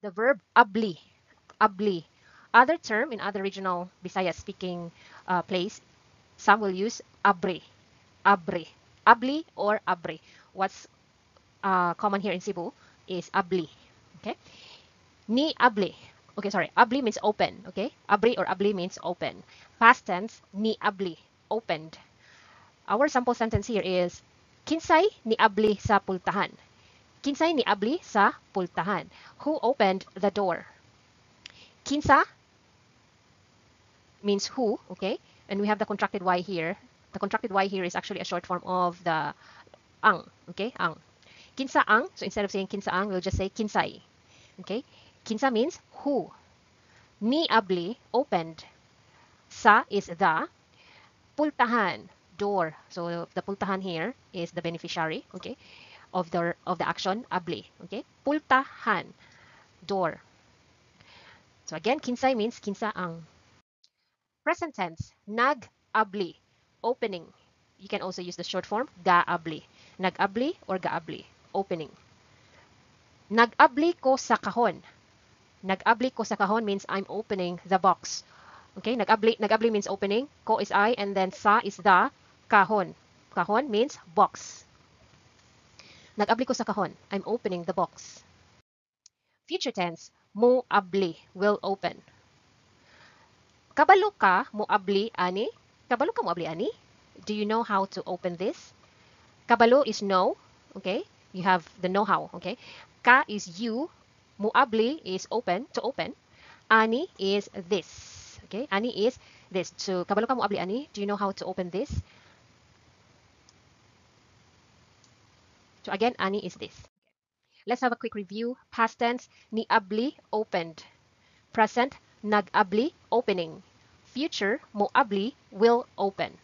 the verb abli. Abli. Other term in other regional Bisaya speaking place, some will use abre. Abre. Abli or abre. What's common here in Cebu is abli. Okay. Ni abli. Okay, sorry. Abli means open. Okay. Abri or abli means open. Past tense, ni abli. Opened. Our sample sentence here is, Kinsay ni abli sa pultahan. Kinsay ni abli sa pultahan. Who opened the door? Kinsa means who, okay? And we have the contracted Y here. The contracted Y here is actually a short form of the ang, okay? Ang. Kinsa ang, so instead of saying kinsa ang, we'll just say kinsay, okay? Kinsa means who. Ni abli, opened. Sa is the. Pultahan, door. So the pultahan here is the beneficiary, okay, of the action abli, okay? Pultahan, door. So again, kinsay means kinsa ang. Present tense, nag-abli, opening. You can also use the short form, ga-abli. Nag-abli or ga-abli, opening. Nag-abli ko sa kahon. Nag-abli ko sa kahon means I'm opening the box. Okay, nag-abli means opening. Ko is I, and then sa is the. Kahon. Kahon means box. Nag-abli ko sa kahon. I'm opening the box. Future tense, mo abli, will open. Kabalo ka mo abli ani? Kabalo ka mo abli ani? Do you know how to open this? Kabalo is know, okay? You have the know-how, okay? Ka is you, mo abli is open, to open. Ani is this, okay? Ani is this. So, kabalo ka mo abli ani? Do you know how to open this? So again, ani is this. Let's have a quick review. Past tense, ni abli, opened. Present, nag-abli, opening. Future, mo abli, will open.